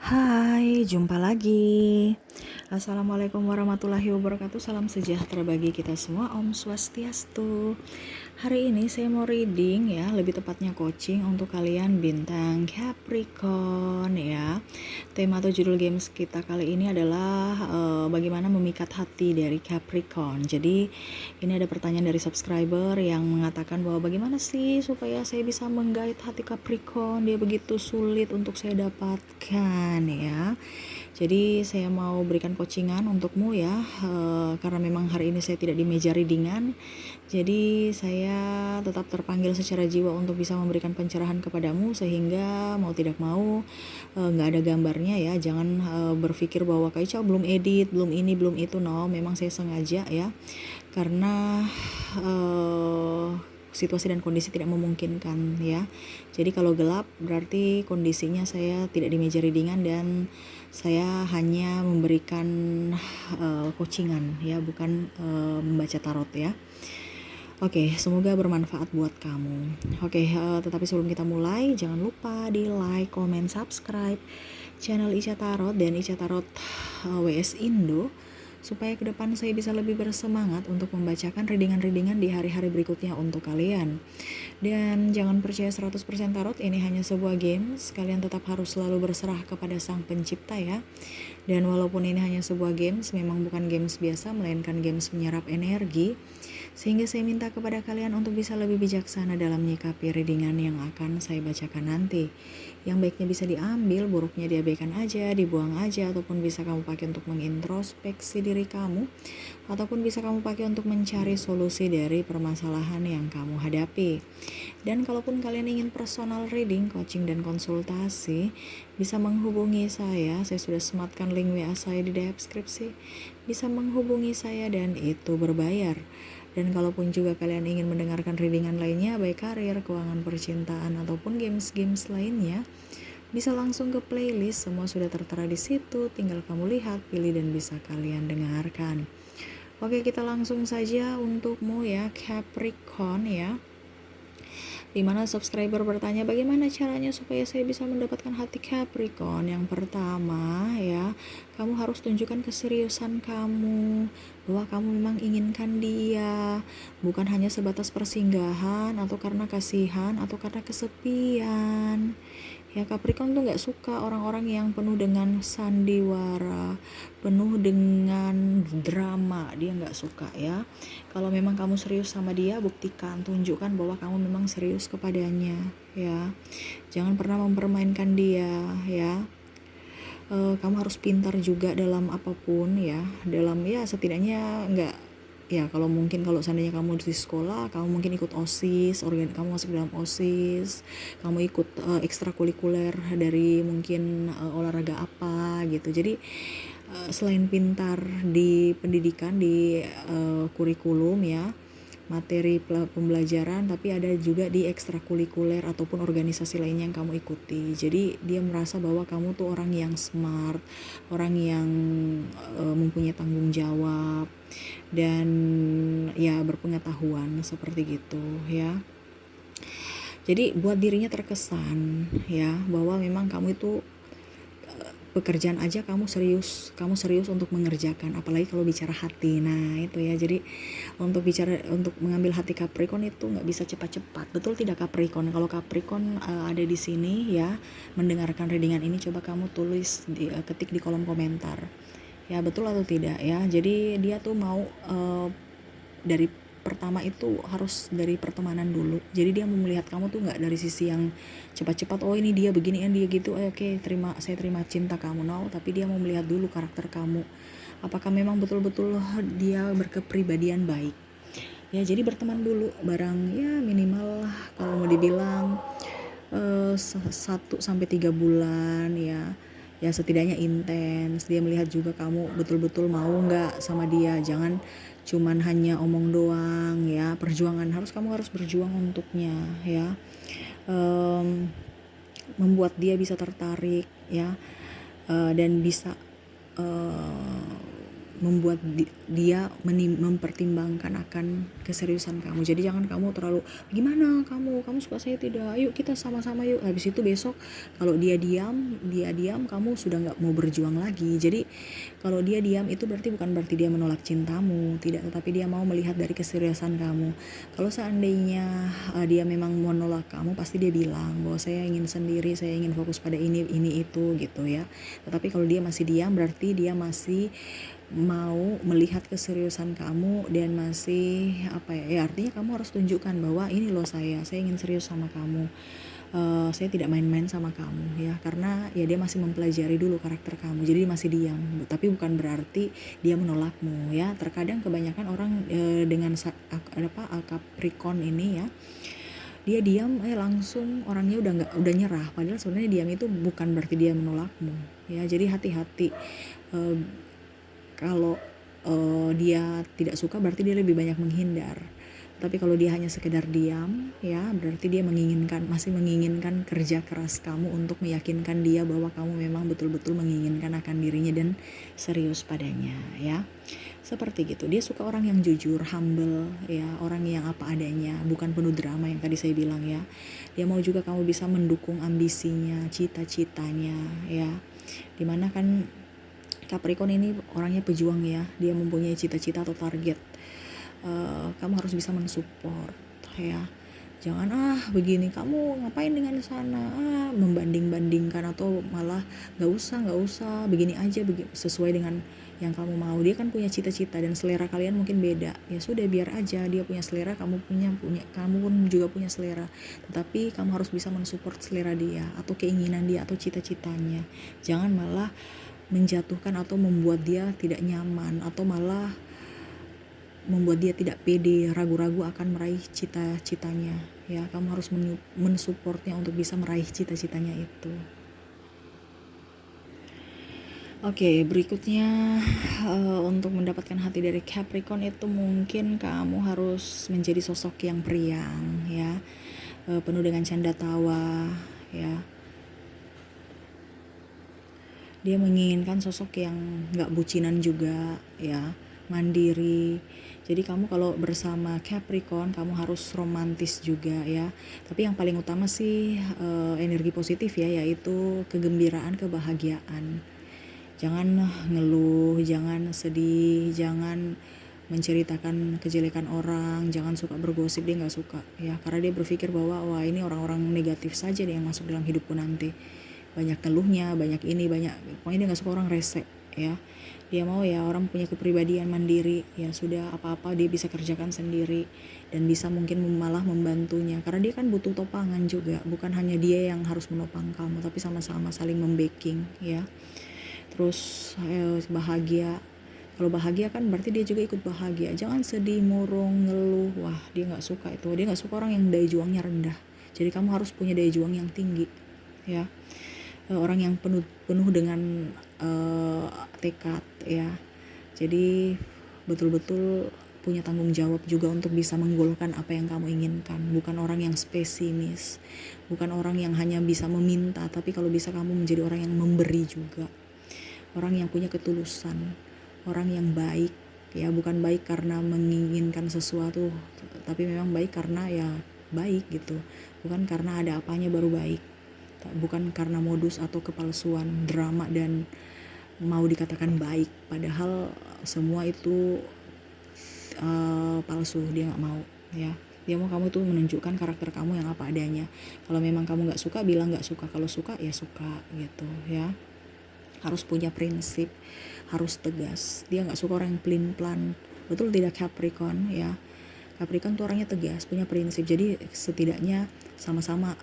Hai, jumpa lagi. Assalamualaikum warahmatullahi wabarakatuh. Salam sejahtera bagi kita semua. Om Swastiastu. Hari ini saya mau reading ya, lebih tepatnya coaching untuk kalian bintang Capricorn ya. Tema atau judul games kita kali ini adalah bagaimana memikat hati dari Capricorn. Jadi ini ada pertanyaan dari subscriber yang mengatakan bahwa bagaimana sih supaya saya bisa menggait hati Capricorn, dia begitu sulit untuk saya dapatkan ya. Jadi saya mau berikan coachingan untukmu ya, karena memang hari ini saya tidak di meja readingan. Jadi saya tetap terpanggil secara jiwa untuk bisa memberikan pencerahan kepadamu, sehingga mau tidak mau nggak ada gambarnya ya. Jangan berpikir bahwa Kak Ica belum edit, belum ini, belum itu. No, memang saya sengaja ya, karena situasi dan kondisi tidak memungkinkan ya. Jadi kalau gelap berarti kondisinya saya tidak di meja readingan dan saya hanya memberikan coachingan ya, bukan membaca tarot ya. Oke, semoga bermanfaat buat kamu. Oke, tetapi sebelum kita mulai, jangan lupa di like, comment, subscribe channel Ica Tarot dan Ica Tarot WS Indo, supaya ke depan saya bisa lebih bersemangat untuk membacakan readingan-readingan di hari-hari berikutnya untuk kalian. Dan jangan percaya 100% tarot, ini hanya sebuah games. Kalian tetap harus selalu berserah kepada Sang Pencipta ya. Dan walaupun ini hanya sebuah games, memang bukan games biasa, melainkan games menyerap energi. Sehingga saya minta kepada kalian untuk bisa lebih bijaksana dalam menyikapi readingan yang akan saya bacakan nanti. Yang baiknya bisa diambil, buruknya diabaikan aja, dibuang aja, ataupun bisa kamu pakai untuk mengintrospeksi diri kamu, ataupun bisa kamu pakai untuk mencari solusi dari permasalahan yang kamu hadapi. Dan kalaupun kalian ingin personal reading, coaching, dan konsultasi, bisa menghubungi saya sudah sematkan link WA saya di deskripsi. Bisa menghubungi saya dan itu berbayar. Dan kalaupun juga kalian ingin mendengarkan readingan lainnya, baik karir, keuangan, percintaan, ataupun games-games lainnya, bisa langsung ke playlist, semua sudah tertera di situ, tinggal kamu lihat, pilih, dan bisa kalian dengarkan. Oke, kita langsung saja untukmu ya, Capricorn ya. Dimana subscriber bertanya bagaimana caranya supaya saya bisa mendapatkan hati Capricorn. Yang pertama ya, kamu harus tunjukkan keseriusan kamu, bahwa kamu memang inginkan dia, bukan hanya sebatas persinggahan atau karena kasihan atau karena kesepian. Ya, Capricorn tuh gak suka orang-orang yang penuh dengan sandiwara, penuh dengan drama. Dia gak suka ya. Kalau memang kamu serius sama dia, buktikan, tunjukkan bahwa kamu memang serius kepadanya ya. Jangan pernah mempermainkan dia ya. Kamu harus pintar juga dalam apapun ya. Dalam ya setidaknya gak ya, kalau seandainya kamu di sekolah, kamu mungkin ikut OSIS, kamu masuk dalam OSIS, kamu ikut ekstrakurikuler dari mungkin olahraga apa gitu. Jadi selain pintar di pendidikan, di kurikulum ya, materi pembelajaran, tapi ada juga di ekstrakurikuler ataupun organisasi lainnya yang kamu ikuti. Jadi dia merasa bahwa kamu tuh orang yang smart, orang yang mempunyai tanggung jawab dan ya berpengetahuan seperti gitu ya. Jadi buat dirinya terkesan ya, bahwa memang kamu itu pekerjaan aja kamu serius untuk mengerjakan, apalagi kalau bicara hati. Nah itu ya, jadi untuk mengambil hati Capricorn itu nggak bisa cepat-cepat, betul tidak Capricorn? Kalau Capricorn ada di sini ya, mendengarkan readingan ini, coba kamu tulis ketik di kolom komentar ya, betul atau tidak ya. Jadi dia tuh mau dari pertama itu harus dari pertemanan dulu. Jadi dia mau melihat kamu tuh nggak dari sisi yang cepat-cepat, oh ini dia begini dan dia gitu, oke, saya terima cinta kamu, no. Tapi dia mau melihat dulu karakter kamu, apakah memang betul-betul dia berkepribadian baik ya. Jadi berteman dulu barang ya, minimal kalau mau dibilang 1-3 bulan ya. Ya setidaknya intens, dia melihat juga kamu betul-betul mau nggak sama dia. Jangan cuman hanya omong doang ya, kamu harus berjuang untuknya ya. Membuat dia bisa tertarik ya, dan bisa membuat dia mempertimbangkan akan keseriusan kamu. Jadi jangan kamu terlalu, gimana kamu suka saya tidak, yuk kita sama-sama yuk. Habis itu besok kalau dia diam, kamu sudah nggak mau berjuang lagi. Jadi kalau dia diam itu bukan berarti dia menolak cintamu, tidak, tetapi dia mau melihat dari keseriusan kamu. Kalau seandainya dia memang menolak kamu, pasti dia bilang bahwa saya ingin sendiri, saya ingin fokus pada ini itu gitu ya. Tetapi kalau dia masih diam, berarti dia masih mau melihat keseriusan kamu dan masih artinya kamu harus tunjukkan bahwa ini loh saya ingin serius sama kamu. Saya tidak main-main sama kamu ya, karena ya dia masih mempelajari dulu karakter kamu, jadi dia masih diam, tapi bukan berarti dia menolakmu ya. Terkadang kebanyakan orang dengan Capricorn ini ya, dia diam langsung orangnya udah nyerah, padahal sebenarnya diam itu bukan berarti dia menolakmu ya. Jadi hati-hati, kalau dia tidak suka berarti dia lebih banyak menghindar. Tapi kalau dia hanya sekedar diam ya, berarti dia masih menginginkan kerja keras kamu untuk meyakinkan dia bahwa kamu memang betul-betul menginginkan akan dirinya dan serius padanya ya. Seperti gitu. Dia suka orang yang jujur, humble ya, orang yang apa adanya, bukan penuh drama yang tadi saya bilang ya. Dia mau juga kamu bisa mendukung ambisinya, cita-citanya ya. Dimana kan Capricorn ini orangnya pejuang ya, dia mempunyai cita-cita atau target. Kamu harus bisa mensupport ya. Jangan begini kamu ngapain dengan sana, membanding-bandingkan atau malah nggak usah begini aja sesuai dengan yang kamu mau. Dia kan punya cita-cita dan selera kalian mungkin beda. Ya sudah, biar aja dia punya selera, kamu pun juga punya selera. Tetapi kamu harus bisa mensupport selera dia atau keinginan dia atau cita-citanya. Jangan malah menjatuhkan atau membuat dia tidak nyaman atau malah membuat dia tidak pede, ragu-ragu akan meraih cita-citanya ya. Kamu harus mensupportnya untuk bisa meraih cita-citanya itu. Oke, berikutnya untuk mendapatkan hati dari Capricorn itu mungkin kamu harus menjadi sosok yang periang ya, penuh dengan canda tawa ya. Dia menginginkan sosok yang gak bucinan juga ya, mandiri. Jadi kamu kalau bersama Capricorn, kamu harus romantis juga ya. Tapi yang paling utama sih energi positif ya, yaitu kegembiraan, kebahagiaan. Jangan ngeluh, jangan sedih, jangan menceritakan kejelekan orang, jangan suka bergosip. Dia gak suka ya, karena dia berpikir bahwa wah ini orang-orang negatif saja yang masuk dalam hidupku nanti. Banyak keluhnya, pokoknya dia gak suka orang rese ya. Dia mau ya orang punya kepribadian mandiri ya, sudah apa-apa dia bisa kerjakan sendiri dan bisa mungkin malah membantunya, karena dia kan butuh topangan juga, bukan hanya dia yang harus menopang kamu, tapi sama-sama saling membacking ya. Terus bahagia, kalau bahagia kan berarti dia juga ikut bahagia. Jangan sedih, murung, ngeluh, wah dia gak suka itu. Dia gak suka orang yang daya juangnya rendah. Jadi kamu harus punya daya juang yang tinggi ya. Orang yang penuh dengan tekad ya. Jadi betul-betul punya tanggung jawab juga untuk bisa menggolkan apa yang kamu inginkan. Bukan orang yang pesimis, bukan orang yang hanya bisa meminta, tapi kalau bisa kamu menjadi orang yang memberi juga. Orang yang punya ketulusan, orang yang baik ya, bukan baik karena menginginkan sesuatu, tapi memang baik karena ya baik gitu. Bukan karena ada apanya baru baik, bukan karena modus atau kepalsuan, drama dan mau dikatakan baik, padahal semua itu palsu. Dia gak mau ya. Dia mau kamu tuh menunjukkan karakter kamu yang apa adanya. Kalau memang kamu gak suka, bilang gak suka. Kalau suka ya suka gitu ya. Harus punya prinsip, harus tegas. Dia gak suka orang yang pelin-pelan. Betul tidak Capricorn ya. Capricorn tuh orangnya tegas, punya prinsip. Jadi setidaknya sama-sama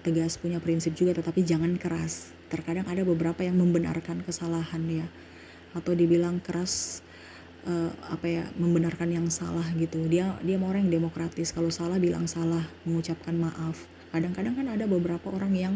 tegas, punya prinsip juga, tetapi jangan keras. Terkadang ada beberapa yang membenarkan kesalahan ya, atau dibilang keras membenarkan yang salah gitu. Dia mau orang yang demokratis, kalau salah bilang salah, mengucapkan maaf. Kadang-kadang kan ada beberapa orang yang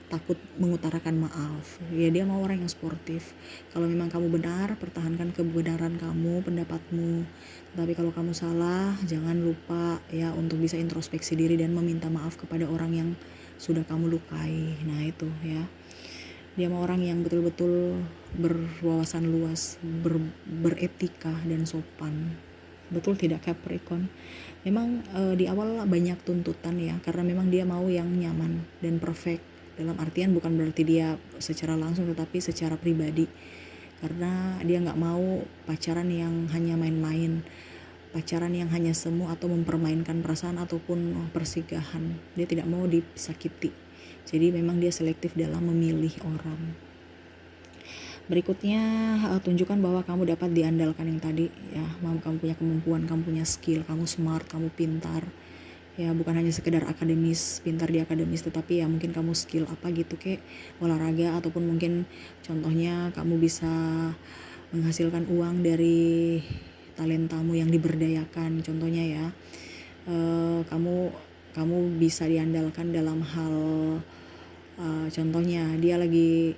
takut mengutarakan maaf ya. Dia mau orang yang sportif. Kalau memang kamu benar, pertahankan kebenaran kamu, pendapatmu. Tapi kalau kamu salah, jangan lupa ya untuk bisa introspeksi diri dan meminta maaf kepada orang yang sudah kamu lukai. Nah itu ya. Dia mau orang yang betul-betul berwawasan luas, beretika dan sopan. Betul tidak Capricorn? Memang di awal banyak tuntutan ya, karena memang dia mau yang nyaman dan perfect. Dalam artian bukan berarti dia secara langsung, tetapi secara pribadi. Karena dia nggak mau pacaran yang hanya main-main, pacaran yang hanya semu atau mempermainkan perasaan ataupun persigahan. Dia tidak mau disakiti. Jadi memang dia selektif dalam memilih orang. Berikutnya tunjukkan bahwa kamu dapat diandalkan yang tadi ya. Kamu punya kemampuan, kamu punya skill, kamu smart, kamu pintar. Ya bukan hanya sekedar akademis, pintar di akademis, tetapi ya mungkin kamu skill apa gitu kayak olahraga, ataupun mungkin contohnya kamu bisa menghasilkan uang dari talentamu yang diberdayakan. Contohnya ya, kamu bisa diandalkan dalam hal contohnya dia lagi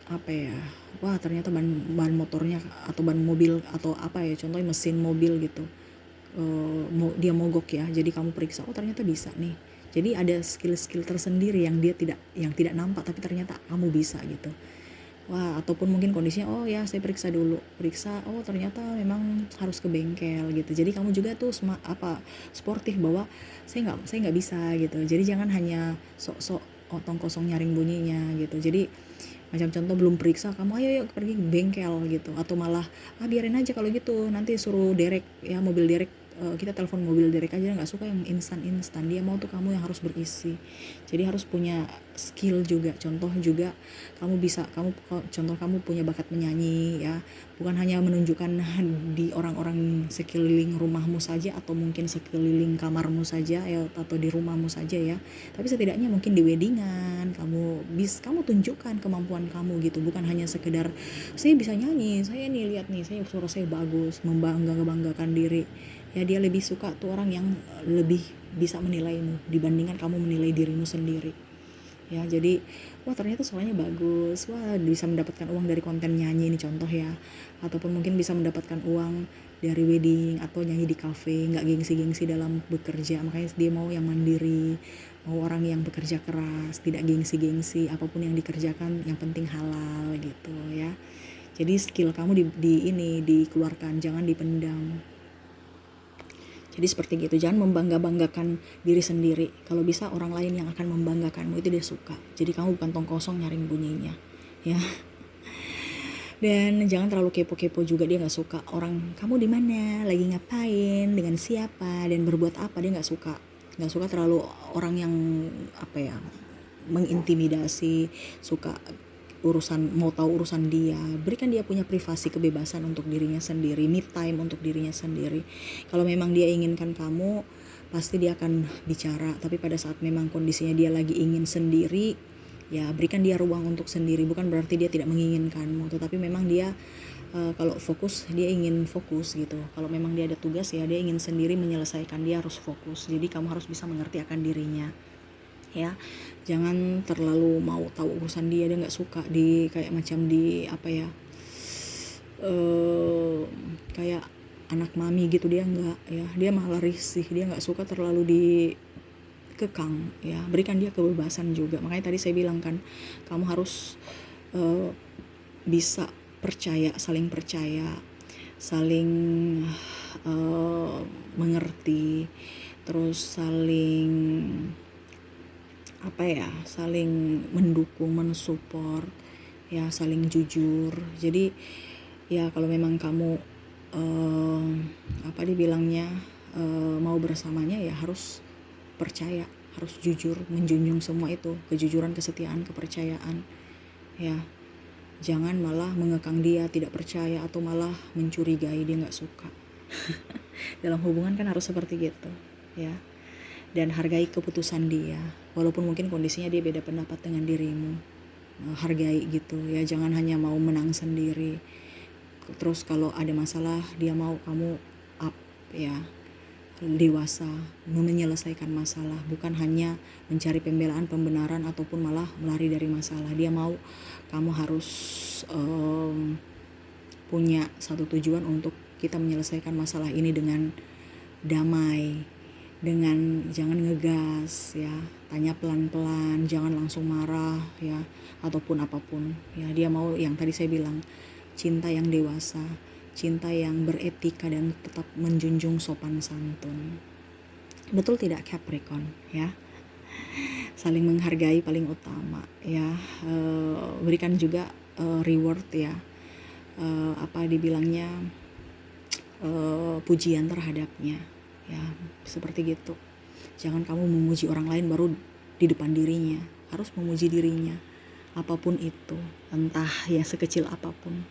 apa ya, wah ternyata ban motornya atau ban mobil atau apa ya, contohnya mesin mobil gitu, dia mogok ya, jadi kamu periksa, oh ternyata bisa nih. Jadi ada skill-skill tersendiri yang tidak nampak tapi ternyata kamu bisa gitu. Wah, ataupun mungkin kondisinya, oh ya saya periksa dulu, oh ternyata memang harus ke bengkel gitu. Jadi kamu juga tuh sportif bahwa saya nggak bisa gitu. Jadi jangan hanya sok-sok otong kosong nyaring bunyinya gitu. Jadi macam contoh belum periksa, kamu ayo pergi ke bengkel gitu, atau malah biarin aja kalau gitu, nanti suruh derek ya, mobil derek, kita telepon mobil derek aja, nggak suka yang instan. Dia mau tuh kamu yang harus berisi. Jadi harus punya skill juga. Contoh juga kamu punya bakat menyanyi ya, bukan hanya menunjukkan di orang-orang sekeliling rumahmu saja, atau mungkin sekeliling kamarmu saja ya, atau di rumahmu saja ya, tapi setidaknya mungkin di weddingan kamu tunjukkan kemampuan kamu gitu. Bukan hanya sekedar saya bisa nyanyi, saya nih lihat nih, suara saya bagus, membanggakan diri ya. Dia lebih suka tuh orang yang lebih bisa menilaimu dibandingkan kamu menilai dirimu sendiri ya. Jadi wah ternyata suaranya bagus, wah bisa mendapatkan uang dari konten nyanyi ini contoh ya, ataupun mungkin bisa mendapatkan uang dari wedding atau nyanyi di cafe, nggak gengsi-gengsi dalam bekerja. Makanya dia mau yang mandiri, mau orang yang bekerja keras, tidak gengsi-gengsi, apapun yang dikerjakan yang penting halal gitu ya. Jadi skill kamu dikeluarkan, jangan dipendam. Jadi seperti gitu, jangan membangga-banggakan diri sendiri. Kalau bisa orang lain yang akan membanggakanmu, itu dia suka. Jadi kamu bukan tong kosong nyaring bunyinya ya. Dan jangan terlalu kepo-kepo juga, dia nggak suka orang kamu di mana, lagi ngapain, dengan siapa, dan berbuat apa. Dia nggak suka terlalu orang yang mengintimidasi, suka mau tahu urusan dia. Berikan dia punya privasi, kebebasan untuk dirinya sendiri, me time untuk dirinya sendiri. Kalau memang dia inginkan kamu, pasti dia akan bicara. Tapi pada saat memang kondisinya dia lagi ingin sendiri, ya berikan dia ruang untuk sendiri. Bukan berarti dia tidak menginginkanmu, tetapi memang dia kalau fokus, dia ingin fokus gitu. Kalau memang dia ada tugas ya, dia ingin sendiri menyelesaikan, dia harus fokus. Jadi kamu harus bisa mengerti akan dirinya ya. Jangan terlalu mau tahu urusan dia nggak suka kayak kayak anak mami gitu. Dia nggak ya, dia malah risih, dia nggak suka terlalu dikekang ya. Berikan dia kebebasan juga. Makanya tadi saya bilang kan, kamu harus bisa saling percaya, saling mengerti, terus saling saling mendukung, mensupport ya, saling jujur. Jadi ya kalau memang kamu mau bersamanya ya harus percaya, harus jujur, menjunjung semua itu, kejujuran, kesetiaan, kepercayaan ya. Jangan malah mengekang dia, tidak percaya, atau malah mencurigai, dia nggak suka. Dalam hubungan kan harus seperti gitu ya. Dan hargai keputusan dia, walaupun mungkin kondisinya dia beda pendapat dengan dirimu. Hargai gitu ya, jangan hanya mau menang sendiri. Terus kalau ada masalah, dia mau kamu up ya, dewasa, menyelesaikan masalah, bukan hanya mencari pembenaran ataupun malah melari dari masalah. Dia mau kamu harus punya satu tujuan untuk kita menyelesaikan masalah ini dengan damai dengan jangan ngegas ya, tanya pelan-pelan, jangan langsung marah ya, ataupun apapun ya. Dia mau yang tadi saya bilang, cinta yang dewasa, cinta yang beretika dan tetap menjunjung sopan santun. Betul tidak Capricorn ya? Saling menghargai paling utama ya. Berikan juga reward ya, apa dibilangnya, pujian terhadapnya ya, seperti gitu. Jangan kamu memuji orang lain baru di depan dirinya, harus memuji dirinya apapun itu, entah ya sekecil apapun.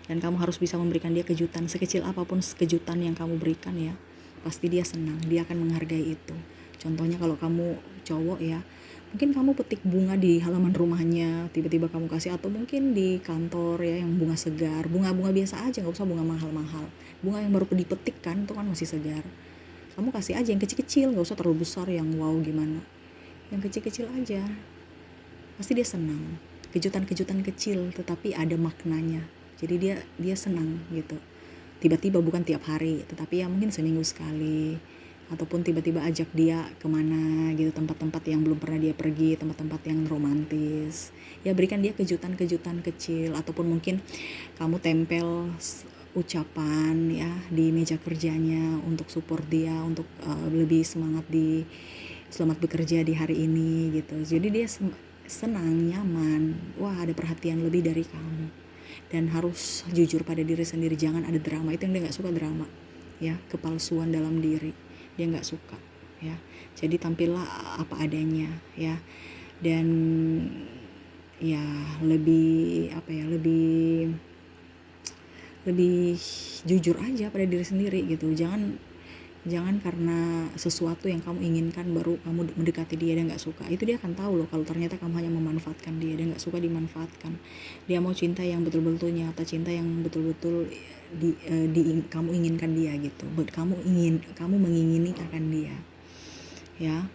Dan kamu harus bisa memberikan dia kejutan, sekecil apapun kejutan yang kamu berikan ya, pasti dia senang, dia akan menghargai itu. Contohnya kalau kamu cowok ya, mungkin kamu petik bunga di halaman rumahnya, tiba-tiba kamu kasih, atau mungkin di kantor ya, yang bunga segar, bunga-bunga biasa aja, gak usah bunga mahal-mahal, bunga yang baru dipetik kan, itu kan masih segar. Kamu kasih aja yang kecil-kecil, gak usah terlalu besar yang wow gimana, yang kecil-kecil aja, pasti dia senang. Kejutan-kejutan kecil tetapi ada maknanya, jadi dia senang gitu. Tiba-tiba, bukan tiap hari, tetapi ya mungkin seminggu sekali, ataupun tiba-tiba ajak dia kemana gitu, tempat-tempat yang belum pernah dia pergi, tempat-tempat yang romantis ya. Berikan dia kejutan-kejutan kecil, ataupun mungkin kamu tempel ucapan ya di meja kerjanya untuk support dia, untuk lebih semangat di selamat bekerja di hari ini gitu. Jadi dia senang, nyaman, wah ada perhatian lebih dari kamu. Dan harus jujur pada diri sendiri, jangan ada drama. Itu yang dia gak suka, drama ya, kepalsuan dalam diri, dia gak suka ya. Jadi tampillah apa adanya ya, dan ya lebih apa ya, lebih jujur aja pada diri sendiri gitu. Jangan karena sesuatu yang kamu inginkan baru kamu mendekati dia. Dia gak suka, itu dia akan tahu loh kalau ternyata kamu hanya memanfaatkan dia. Dia gak suka dimanfaatkan, dia mau cinta yang betul-betul nyata, cinta yang betul-betul kamu inginkan dia gitu. Kamu mengingini akan dia ya.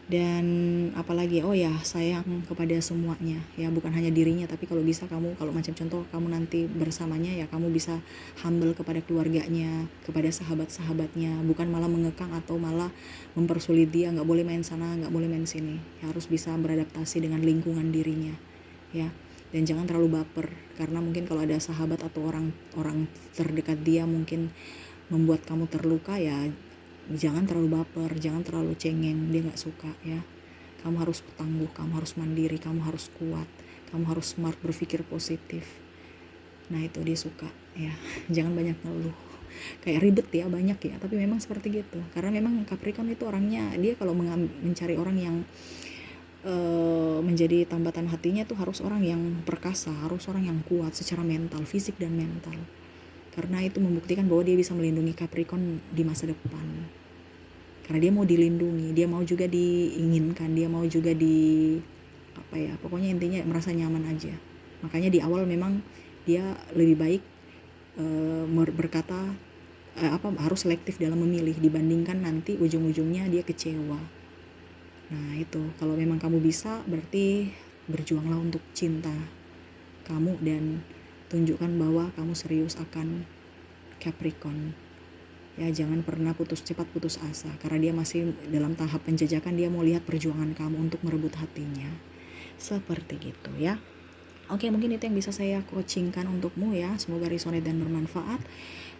Dan apalagi, oh ya, sayang kepada semuanya ya, bukan hanya dirinya, tapi kalau bisa kamu, kalau macam contoh kamu nanti bersamanya ya, kamu bisa humble kepada keluarganya, kepada sahabat-sahabatnya, bukan malah mengekang atau malah mempersulit dia, nggak boleh main sana, nggak boleh main sini, harus bisa beradaptasi dengan lingkungan dirinya ya. Dan jangan terlalu baper, karena mungkin kalau ada sahabat atau orang terdekat dia mungkin membuat kamu terluka ya, jangan terlalu baper, jangan terlalu cengeng, dia gak suka ya. Kamu harus tangguh, kamu harus mandiri, kamu harus kuat, kamu harus smart, berpikir positif. Nah itu dia suka ya. Jangan banyak ngeluh, kayak ribet ya, banyak ya, tapi memang seperti gitu. Karena memang Capricorn itu orangnya, dia kalau mencari orang yang menjadi tambatan hatinya tuh harus orang yang perkasa, harus orang yang kuat secara mental, fisik dan mental. Karena itu membuktikan bahwa dia bisa melindungi Capricorn di masa depan. Karena dia mau dilindungi, dia mau juga diinginkan, dia mau juga apa ya, pokoknya intinya merasa nyaman aja. Makanya di awal memang dia lebih baik berkata harus selektif dalam memilih, dibandingkan nanti ujung-ujungnya dia kecewa. Nah itu, kalau memang kamu bisa, berarti berjuanglah untuk cinta kamu dan tunjukkan bahwa kamu serius akan Capricorn ya. Jangan pernah cepat putus asa, karena dia masih dalam tahap penjajakan, dia mau lihat perjuangan kamu untuk merebut hatinya, seperti gitu ya. Oke, mungkin itu yang bisa saya coachingkan untukmu ya, semoga resonate dan bermanfaat.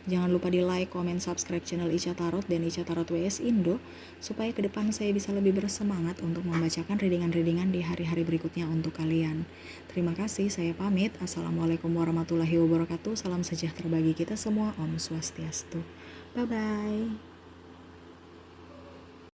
Jangan lupa di like, comment, subscribe channel Ica Tarot dan Ica Tarot WS Indo, supaya ke depan saya bisa lebih bersemangat untuk membacakan readingan-readingan di hari-hari berikutnya untuk kalian. Terima kasih, saya pamit. Assalamualaikum warahmatullahi wabarakatuh. Salam sejahtera bagi kita semua. Om Swastiastu. Bye-bye.